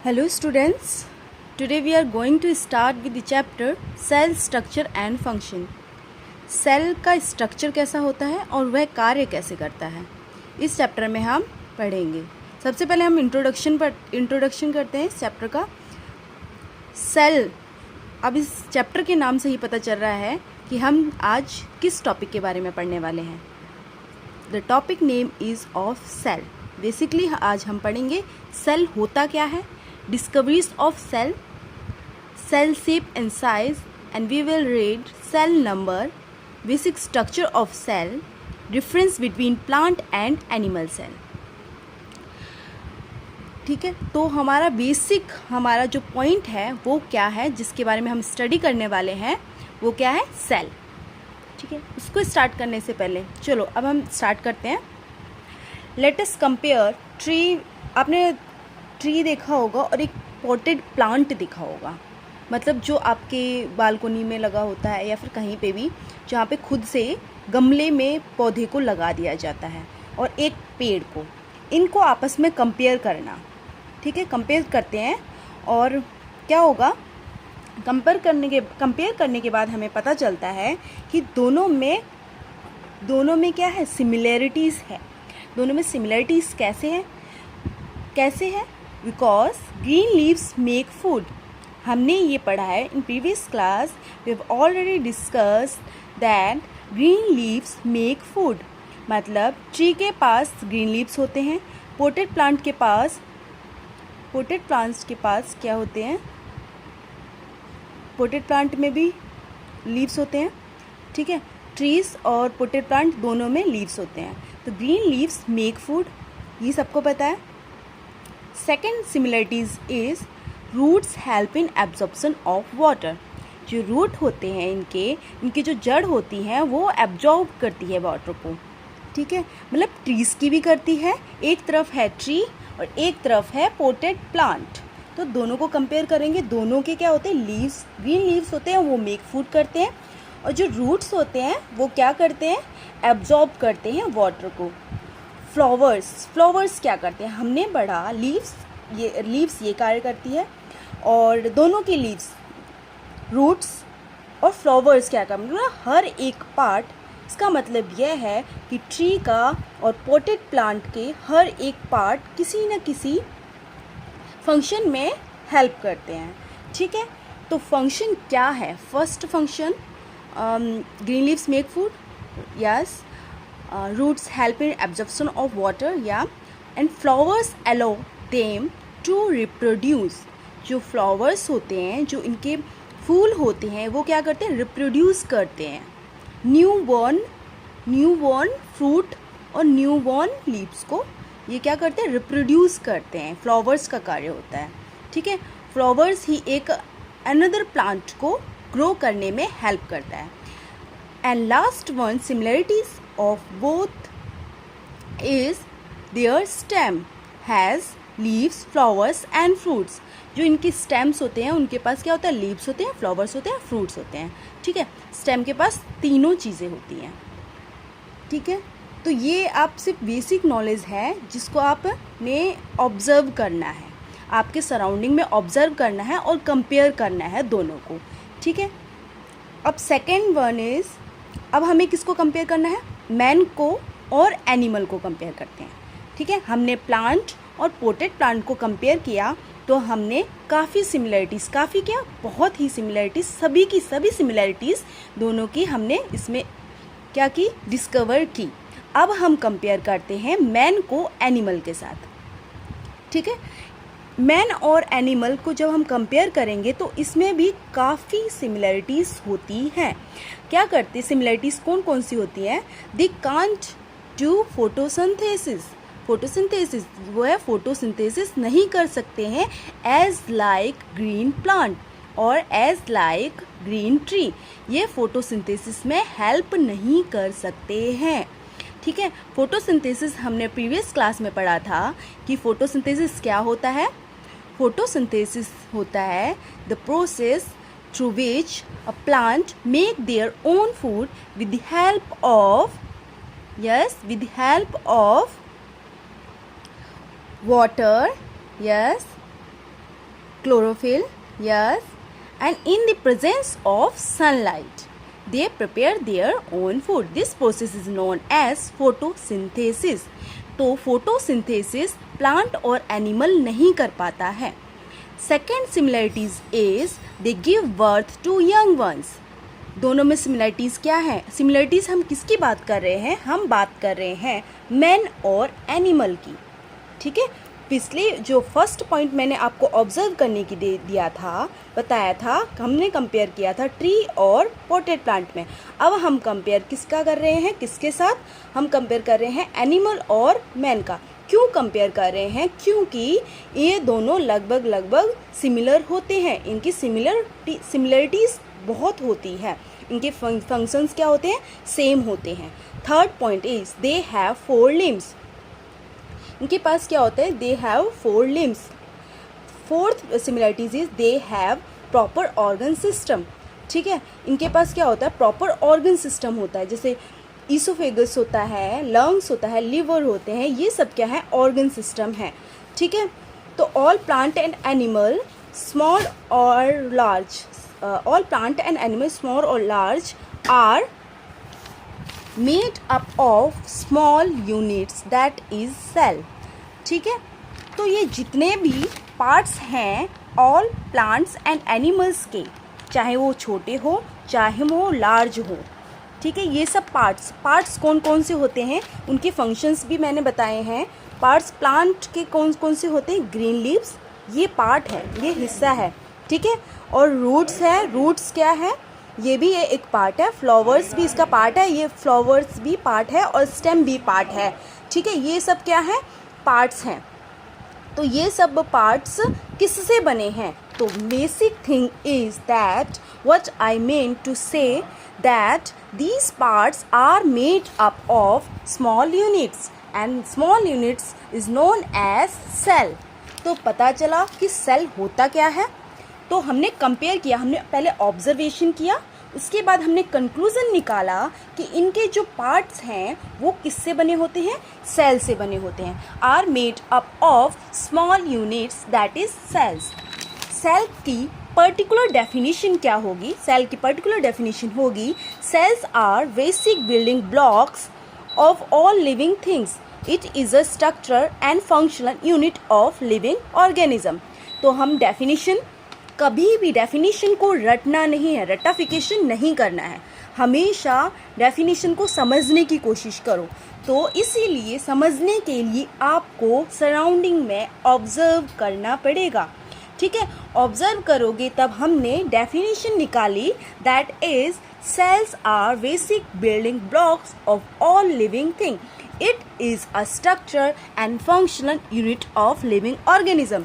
Hello students, today we are going to start with the chapter Cell Structure and Function. Cell का structure कैसा होता है और वह कार्य कैसे करता है, इस चैप्टर में हम पढ़ेंगे. सबसे पहले हम इंट्रोडक्शन करते हैं इस चैप्टर का. सेल, अब इस चैप्टर के नाम से ही पता चल रहा है कि हम आज किस टॉपिक के बारे में पढ़ने वाले हैं. The topic name is of cell. Basically आज हम पढ़ेंगे सेल होता क्या है, discoveries of cell shape and size, and we will read cell number, basic structure of cell, difference between plant and animal cell. ठीक है, तो हमारा जो पॉइंट है वो क्या है जिसके बारे में हम स्टडी करने वाले हैं, वो क्या है, सेल. ठीक है, उसको स्टार्ट करने से पहले चलो अब हम स्टार्ट करते हैं. Let us compare tree. आपने ट्री देखा होगा और एक पॉटेड प्लांट देखा होगा, मतलब जो आपके बालकोनी में लगा होता है या फिर कहीं पे भी जहाँ पे खुद से गमले में पौधे को लगा दिया जाता है, और एक पेड़ को. इनको आपस में कंपेयर करना. ठीक है, कंपेयर करते हैं और क्या होगा, कंपेयर करने के बाद हमें पता चलता है कि दोनों में क्या है, सिमिलैरिटीज़ है. दोनों में सिमिलैरिटीज़ कैसे है because green leaves make food. हमने ये पढ़ा है in previous class. We have already discussed that green leaves make food. मतलब ट्री के पास ग्रीन लीव्स होते हैं, पोटेड प्लांट्स के पास क्या होते हैं, पोटेड प्लांट में भी लीव्स होते हैं. ठीक है, ट्रीज और पोटेड प्लांट दोनों में लीव्स होते हैं. तो ग्रीन लीव्स मेक फूड, ये सबको पता है. Second similarities is roots help in absorption of water. जो रूट होते हैं इनकी जो जड़ होती हैं वो एब्जॉर्ब करती है वाटर को. ठीक है, मतलब ट्रीज़ की भी करती है. एक तरफ है ट्री और एक तरफ है पोटेड प्लांट. तो दोनों को कंपेयर करेंगे. दोनों के क्या होते हैं, लीव्स. ग्रीन लीव्स होते हैं वो मेक फूड करते हैं, और जो रूट्स होते हैं वो क्या करते हैं, एब्जॉर्ब करते हैं वाटर को. फ्लावर्स क्या करते हैं, हमने पढ़ा लीव्स ये कार्य करती है, और दोनों के लीव्स, रूट्स और फ्लावर्स क्या करते हैं, हर एक पार्ट. इसका मतलब यह है कि ट्री का और पोटेड प्लांट के हर एक पार्ट किसी न किसी फंक्शन में हेल्प करते हैं. ठीक है, तो फंक्शन क्या है. First function, green leaves make food, yes. Roots help in absorption of water, yeah, and flowers allow them to reproduce. जो flowers होते हैं, जो इनके फूल होते हैं, वो क्या करते हैं, रिप्रोड्यूस करते हैं. न्यू बॉर्न फ्रूट और न्यू बॉर्न लीव्स को ये क्या करते हैं, रिप्रोड्यूस करते हैं. फ्लावर्स का कार्य होता है. ठीक है, फ्लावर्स ही एक अनदर प्लांट को ग्रो करने में हेल्प करता है. And last one, similarities of both is their stem has leaves, flowers and fruits. जो इनके स्टेम्स होते हैं उनके पास क्या होता है, लीव्स होते हैं, फ्लावर्स होते हैं, फ्रूट्स होते हैं. ठीक है, स्टेम के पास तीनों चीज़ें होती हैं. ठीक है, तो ये आप सिर्फ बेसिक नॉलेज है जिसको आपने ऑब्जर्व करना है, आपके सराउंडिंग में ऑब्जर्व करना है और कंपेयर करना है दोनों को. ठीक है, अब सेकेंड वन इज़, अब हमें किसको कंपेयर करना है, मैन को और एनिमल को कंपेयर करते हैं. ठीक है, हमने प्लांट और पोटेड प्लांट को कंपेयर किया तो हमने काफ़ी सिमिलरिटीज़, बहुत ही सिमिलरिटीज़, सभी की सभी सिमिलरिटीज़ दोनों की हमने इसमें क्या की, डिस्कवर की. अब हम कंपेयर करते हैं मैन को एनिमल के साथ. ठीक है, मैन और एनिमल को जब हम कंपेयर करेंगे तो इसमें भी काफ़ी सिमिलरिटीज़ होती हैं. क्या करते, सिमिलरिटीज़ कौन कौन सी होती हैं, दे कांट डू फोटोसिंथेसिस. वो है फोटोसिंथेसिस नहीं कर सकते हैं एज लाइक ग्रीन प्लांट और एज लाइक ग्रीन ट्री. ये फोटोसिंथेसिस में हेल्प नहीं कर सकते हैं. ठीक है, फोटोसिंथेसिस हमने प्रीवियस क्लास में पढ़ा था कि फोटोसिंथेसिस क्या होता है. फोटोसिंथेसिस होता है the process through which a plant make their own food with the help of water, yes, chlorophyll, yes, and in the presence of sunlight they prepare their own food. This process is known as photosynthesis. तो photosynthesis plant और animal नहीं कर पाता है. Second similarities is they give birth to young ones. दोनों में similarities क्या है? सिमिलरिटीज़ हम किसकी बात कर रहे हैं? हम बात कर रहे हैं मैन और एनिमल की. ठीक है, पिछले जो फर्स्ट पॉइंट मैंने आपको ऑब्जर्व करने की दिया था, बताया था, हमने कंपेयर किया था ट्री और पॉटेड प्लांट में. अब हम कंपेयर किसका कर रहे हैं, किसके साथ? हम कंपेयर कर रहे हैं एनिमल और मैन का. क्यों कंपेयर कर रहे हैं? क्योंकि ये दोनों लगभग सिमिलर होते हैं. इनकी सिमिलरिटीज़ बहुत होती है. इनके फंक्शंस क्या होते हैं? सेम होते हैं. Third point is they have 4 limbs. इनके पास क्या होता है? They have 4 limbs. Fourth similarities is they have proper organ system. ठीक है, इनके पास क्या होता है? प्रॉपर ऑर्गन सिस्टम होता है. जैसे ईसोफेगस होता है, लंग्स होता है, लिवर होते हैं, ये सब क्या है? ऑर्गन सिस्टम है. ठीक है, तो all plant and animal small और large, all plant and animals small or large are made up of small units that is cell. ठीक है, तो ये जितने भी पार्ट्स हैं all plants and animals के, चाहे वो छोटे हो चाहे वो लार्ज हो, ठीक है, ये सब पार्ट्स कौन कौन से होते हैं, उनके फंक्शंस भी मैंने बताए हैं. पार्ट्स प्लांट के कौन कौन से होते हैं? ग्रीन लीव्स, ये पार्ट है, ये हिस्सा है. ठीक है, और रूट्स है. रूट्स क्या है? ये भी ये एक पार्ट है. फ्लावर्स भी इसका पार्ट है, ये फ्लावर्स भी पार्ट है, और स्टेम भी पार्ट है. ठीक है, ये सब क्या है? पार्ट्स हैं. तो ये सब पार्ट्स किससे बने हैं? तो basic thing is that what I mean to say that these parts are made up of small units and small units is known as cell. तो पता चला कि सेल होता क्या है. तो हमने कंपेयर किया, हमने पहले ऑब्जर्वेशन किया, उसके बाद हमने कंक्लूजन निकाला कि इनके जो पार्ट्स हैं वो किससे बने होते हैं? सेल से बने होते हैं. Are made up of small units that is cells. Cell की पर्टिकुलर डेफिनेशन क्या होगी? सेल की पर्टिकुलर डेफिनेशन होगी cells are basic building blocks of all living things. It is a structure and functional unit of living organism. तो हम definition, कभी भी definition को रटना नहीं है, रटाफिकेशन नहीं करना है. हमेशा डेफिनेशन को समझने की कोशिश करो. तो इसीलिए समझने के लिए आपको सराउंडिंग में ऑब्जर्व करना पड़ेगा. ठीक है, ऑब्जर्व करोगे तब हमने डेफिनेशन निकाली that is cells are basic building blocks of all living thing. It is a structure and functional unit of living organism.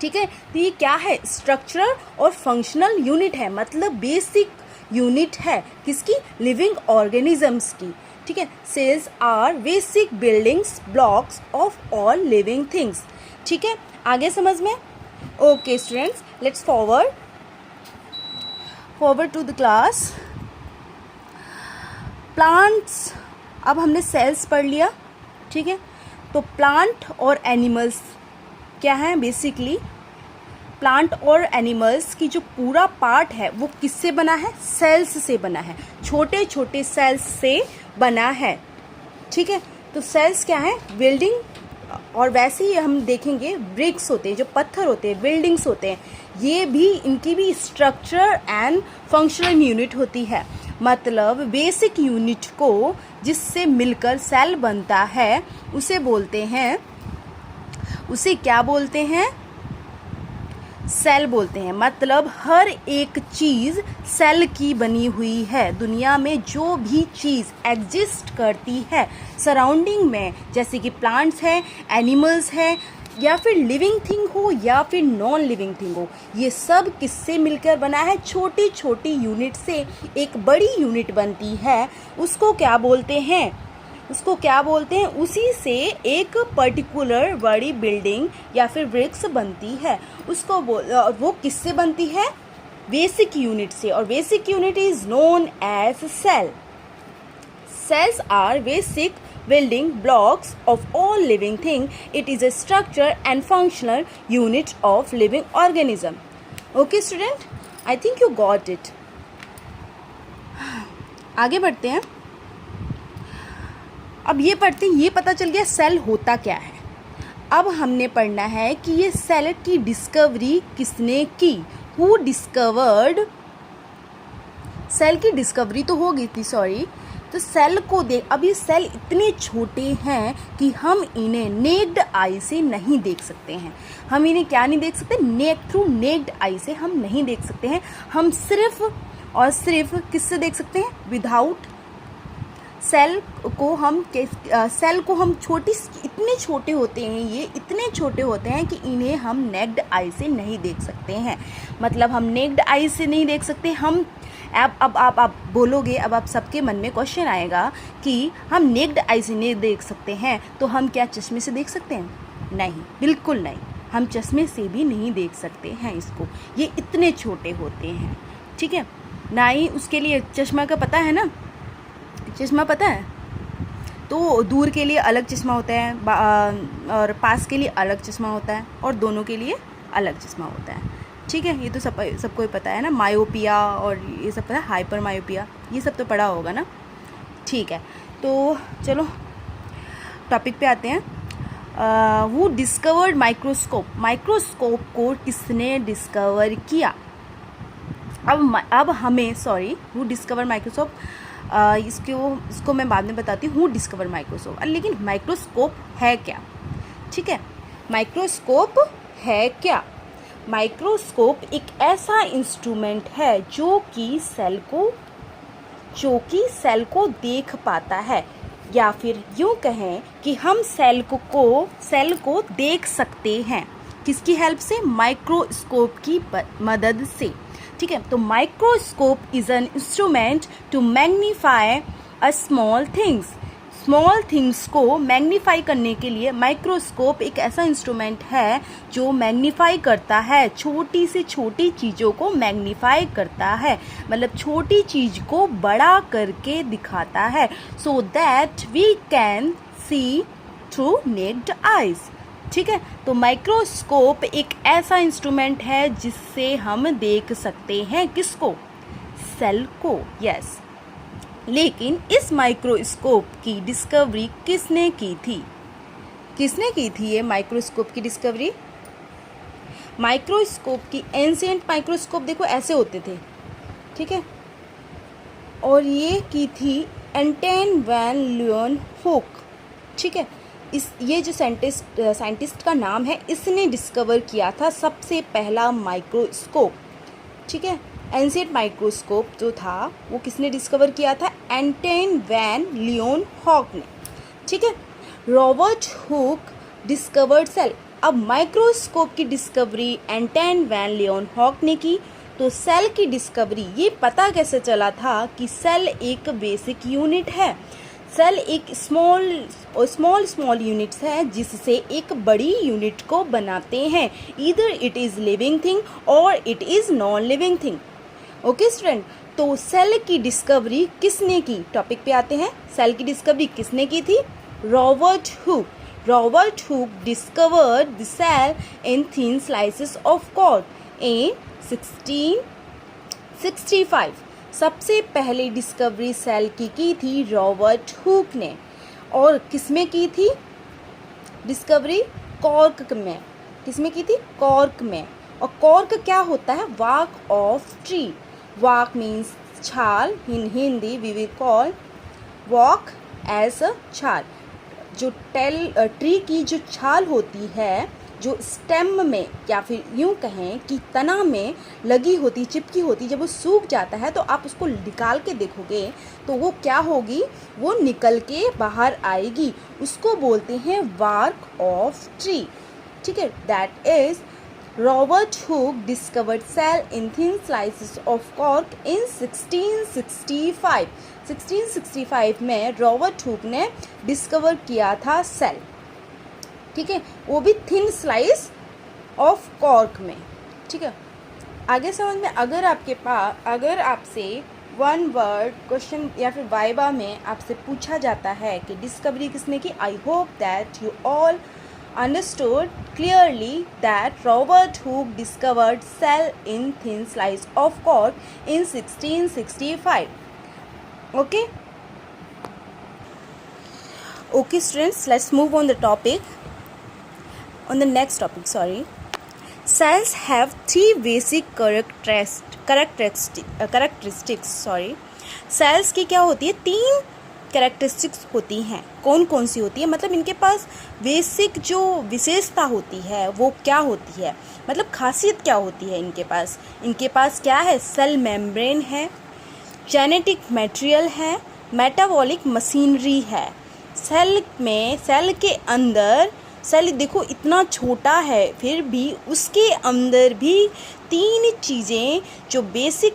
ठीक है, तो ये क्या है? स्ट्रक्चरल और फंक्शनल यूनिट है, मतलब बेसिक यूनिट है किसकी? लिविंग ऑर्गेनिजम्स की. ठीक है, cells are basic buildings blocks of all living things. ठीक है, आगे समझ में? Okay students, let's forward to the class. Plants, अब हमने सेल्स पढ़ लिया. ठीक है, तो प्लांट और एनिमल्स क्या है? बेसिकली प्लांट और एनिमल्स की जो पूरा पार्ट है वो किससे बना है? सेल्स से बना है, छोटे छोटे सेल्स से बना है. ठीक है, तो सेल्स क्या है? बिल्डिंग. और वैसे ही हम देखेंगे ब्रिक्स होते हैं, जो पत्थर होते हैं, बिल्डिंग्स होते हैं, ये भी, इनकी भी स्ट्रक्चर एंड फंक्शनल यूनिट होती है. मतलब बेसिक यूनिट को जिससे मिलकर सेल बनता है उसे बोलते हैं, उसे क्या बोलते हैं? सेल बोलते हैं. मतलब हर एक चीज़ सेल की बनी हुई है. दुनिया में जो भी चीज़ एग्जिस्ट करती है सराउंडिंग में, जैसे कि प्लांट्स हैं, एनिमल्स हैं, या फिर लिविंग थिंग हो या फिर नॉन लिविंग थिंग हो, ये सब किससे मिलकर बना है? छोटी छोटी यूनिट से एक बड़ी यूनिट बनती है. उसको क्या बोलते हैं? उसको क्या बोलते हैं? उसी से एक पर्टिकुलर बड़ी बिल्डिंग या फिर ब्रिक्स बनती है. उसको वो किससे बनती है? बेसिक यूनिट से. और basic unit is known as cell. Cells are basic building blocks of all living thing. It is a structure and functional unit of living organism. Okay student, I think you got it. आगे बढ़ते हैं. अब ये पढ़ते हैं, ये पता चल गया सेल होता क्या है. अब हमने पढ़ना है कि ये सेल की डिस्कवरी किसने की. Who discovered. सेल की डिस्कवरी तो हो गई थी, सॉरी. तो सेल को देख, अब ये सेल इतने छोटे हैं कि हम इन्हें नेक्ड आई से नहीं देख सकते हैं. हम इन्हें क्या नहीं देख सकते, थ्रू नेक्ड आई से हम नहीं देख सकते हैं. हम सिर्फ और सिर्फ किससे देख सकते हैं, विदाउट. सेल को हम छोटी, इतने छोटे होते हैं, ये इतने छोटे होते हैं कि इन्हें हम नेक्ड आई से नहीं देख सकते हैं. मतलब हम नेक्ड आई से नहीं देख सकते. हम अब आप बोलोगे, अब आप सबके मन में क्वेश्चन आएगा कि हम नेक्ड आई से नहीं देख सकते हैं, तो हम क्या चश्मे से देख सकते हैं? नहीं, बिल्कुल नहीं. हम चश्मे से भी नहीं देख सकते हैं इसको. ये इतने छोटे होते हैं. ठीक है ना. ही उसके लिए चश्मा का पता है ना, चश्मा पता है. तो दूर के लिए अलग चश्मा होता है और पास के लिए अलग चश्मा होता है और दोनों के लिए अलग चश्मा होता है. ठीक है, ये तो सबको ही पता है ना. मायोपिया और ये सब पता है, हाइपर मायोपिया, ये सब तो पढ़ा होगा ना. ठीक है, तो चलो टॉपिक पे आते हैं. वो डिस्कवर्ड माइक्रोस्कोप. माइक्रोस्कोप को किसने डिस्कवर किया? अब हमें, सॉरी, वो डिस्कवर माइक्रोस्कोप, इसको मैं बाद में बताती हूँ. हूँ डिस्कवर माइक्रोस्कोप. लेकिन माइक्रोस्कोप है क्या? ठीक है, माइक्रोस्कोप है क्या? माइक्रोस्कोप एक ऐसा इंस्ट्रूमेंट है जो कि सेल को देख पाता है, या फिर यूँ कहें कि हम सेल को देख सकते हैं. किसकी हेल्प से? माइक्रोस्कोप की मदद से. ठीक है, तो microscope is an instrument to magnify a small things को मैग्नीफाई करने के लिए माइक्रोस्कोप एक ऐसा इंस्ट्रूमेंट है जो मैग्नीफाई करता है, छोटी से छोटी चीज़ों को मैग्नीफाई करता है. मतलब छोटी चीज़ को बड़ा करके दिखाता है, so that we can see through naked eyes. ठीक है, तो माइक्रोस्कोप एक ऐसा इंस्ट्रूमेंट है जिससे हम देख सकते हैं किसको? सेल को. यस. लेकिन इस माइक्रोस्कोप की डिस्कवरी किसने की थी? किसने की थी ये माइक्रोस्कोप की डिस्कवरी? माइक्रोस्कोप की एंशिएंट माइक्रोस्कोप देखो ऐसे होते थे. ठीक है, और ये की थी एंटन वैन लीeuwenhoek. ठीक है, ये जो साइंटिस्ट का नाम है, इसने डिस्कवर किया था सबसे पहला माइक्रोस्कोप. ठीक है, एंशिएंट माइक्रोस्कोप जो था वो किसने डिस्कवर किया था? एंटन वैन लीeuwenhoek ने. ठीक है, रॉबर्ट हुक डिस्कवर्ड सेल. अब माइक्रोस्कोप की डिस्कवरी एंटन वैन लीeuwenhoek ने की, तो सेल की डिस्कवरी ये पता कैसे चला था कि सेल एक बेसिक यूनिट है. सेल एक स्मॉल यूनिट्स है जिससे एक बड़ी यूनिट को बनाते हैं. Either it is living thing और it is non living thing. Okay student, तो सेल की डिस्कवरी किसने की? टॉपिक पे आते हैं. सेल की डिस्कवरी किसने की थी? Robert Hooke. Robert Hooke discovered the cell in thin slices of cork in 1665. सबसे पहले डिस्कवरी सेल की थी रॉबर्ट हुक ने. और किसमें की थी डिस्कवरी? कॉर्क में. किसमें की थी? कॉर्क में. और कॉर्क क्या होता है? वार्क ऑफ ट्री. वार्क मीन्स छाल. In Hindi we will call वॉक एज अ छाल. जो ट्री की जो छाल होती है, जो स्टेम में या फिर यूं कहें कि तना में लगी होती, चिपकी होती, जब वो सूख जाता है तो आप उसको निकाल के देखोगे तो वो क्या होगी? वो निकल के बाहर आएगी. उसको बोलते हैं वार्क ऑफ ट्री. ठीक है, that is Robert Hooke discovered cell in thin slices of cork in 1665. 1665 में रॉबर्ट हुक ने डिस्कवर किया था सेल. ठीक है, वो भी थिन स्लाइस ऑफ कॉर्क में. ठीक है, आगे समझ में. अगर आपसे वन वर्ड क्वेश्चन या फिर वाइवा में आपसे पूछा जाता है कि डिस्कवरी किसने की. I hope that you all understood clearly that Robert Hooke discovered cell in thin slice of cork in 1665. Okay? Okay students, let's move on the topic. On the next topic, sorry. Cells have three basic characteristics. Cells की क्या होती है? 3 characteristics होती हैं. कौन कौन सी होती है? मतलब इनके पास बेसिक जो विशेषता होती है वो क्या होती है, मतलब खासियत क्या होती है इनके पास. इनके पास क्या है? सेल मेम्ब्रेन है, जेनेटिक मटेरियल है, मेटाबॉलिक मशीनरी है. सेल में, सेल के अंदर, सेल देखो इतना छोटा है फिर भी उसके अंदर भी 3 चीज़ें जो बेसिक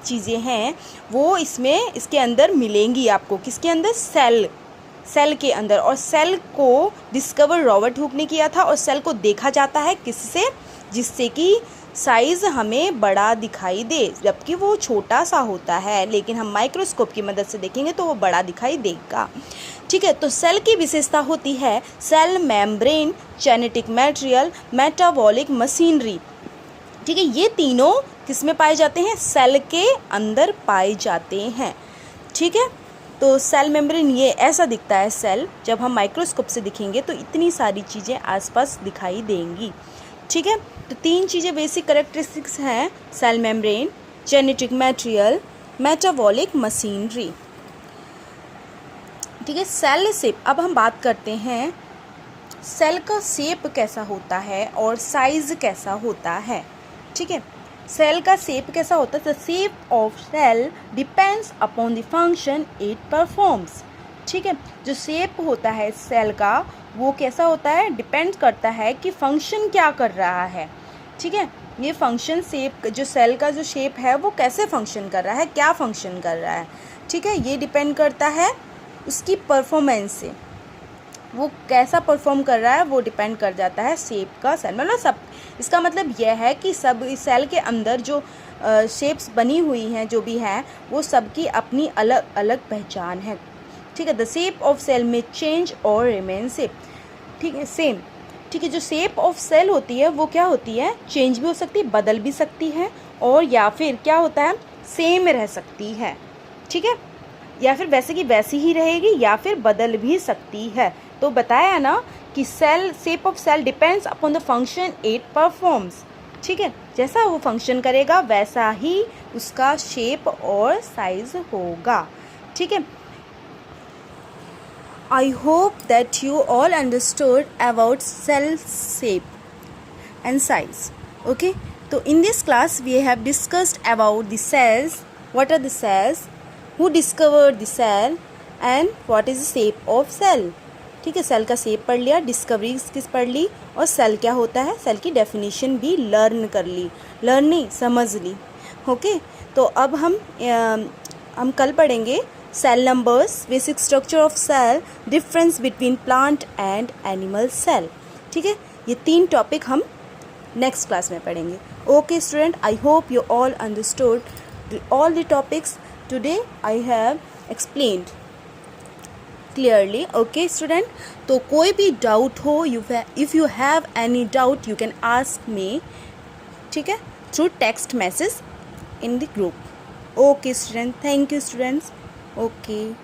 चीज़ें हैं वो इसमें, इसके अंदर मिलेंगी आपको. किसके अंदर? सेल के अंदर. और सेल को डिस्कवर रॉबर्ट हुक ने किया था. और सेल को देखा जाता है किससे? जिससे कि साइज़ हमें बड़ा दिखाई दे, जबकि वो छोटा सा होता है, लेकिन हम माइक्रोस्कोप की मदद से देखेंगे तो वो बड़ा दिखाई देगा. ठीक है, तो सेल की विशेषता होती है cell membrane, genetic material, metabolic machinery. ठीक है, ये तीनों किस में पाए जाते हैं? सेल के अंदर पाए जाते हैं. ठीक है, तो सेल मेम्ब्रेन ये ऐसा दिखता है सेल. जब हम माइक्रोस्कोप से दिखेंगे तो इतनी सारी चीज़ें आसपास दिखाई देंगी. ठीक है, तो 3 चीज़ें बेसिक कैरेक्टरिस्टिक्स हैं: cell membrane, genetic material, metabolic machinery. ठीक है, सेल शेप. अब हम बात करते हैं सेल का शेप कैसा होता है और साइज़ कैसा होता है. ठीक है, सेल का शेप कैसा होता है? The shape of cell depends upon the function it performs. ठीक है, जो शेप होता है सेल का वो कैसा होता है? डिपेंड करता है कि फंक्शन क्या कर रहा है. ठीक है, ये फंक्शन शेप, जो सेल का जो शेप है वो कैसे फंक्शन कर रहा है, क्या फंक्शन कर रहा है. ठीक है, ये डिपेंड करता है उसकी परफॉर्मेंस से. वो कैसा परफॉर्म कर रहा है वो डिपेंड कर जाता है शेप का सेल. मतलब सब, इसका मतलब यह है कि सब सेल के अंदर जो शेप्स बनी हुई हैं जो भी हैं वो सबकी अपनी अलग अलग पहचान है. ठीक है, द शेप ऑफ सेल में चेंज और रिमेन सेम. ठीक है, सेम. ठीक है, जो शेप ऑफ सेल होती है वो क्या होती है? चेंज भी हो सकती है, बदल भी सकती है, और या फिर क्या होता है? सेम रह सकती है. ठीक है, या फिर वैसे की वैसी ही रहेगी या फिर बदल भी सकती है. तो बताया ना कि cell, shape of cell depends upon the function it performs. ठीक है, जैसा वो फंक्शन करेगा वैसा ही उसका शेप और साइज होगा. ठीक है, I hope that you all understood about cell shape and size. Okay, so in this class we have discussed about the cells, what are the cells, who discovered the cell, and what is the shape of cell. ठीक है, cell का shape पढ़ लिया, discovery किस पढ़ ली, और cell क्या होता है, सेल की डेफिनेशन भी लर्न कर ली, लर्न नहीं समझ ली. ओके, तो अब हम कल पढ़ेंगे cell numbers, basic structure of cell, difference between plant and animal cell. ठीक है, ये 3 टॉपिक हम नेक्स्ट क्लास में पढ़ेंगे. Okay student, I hope you all understood all the topics today I have explained clearly. Okay student, तो कोई भी doubt हो, if you have any doubt you can ask me. ठीक है, through text message in the group. Okay students, thank you students. Okay.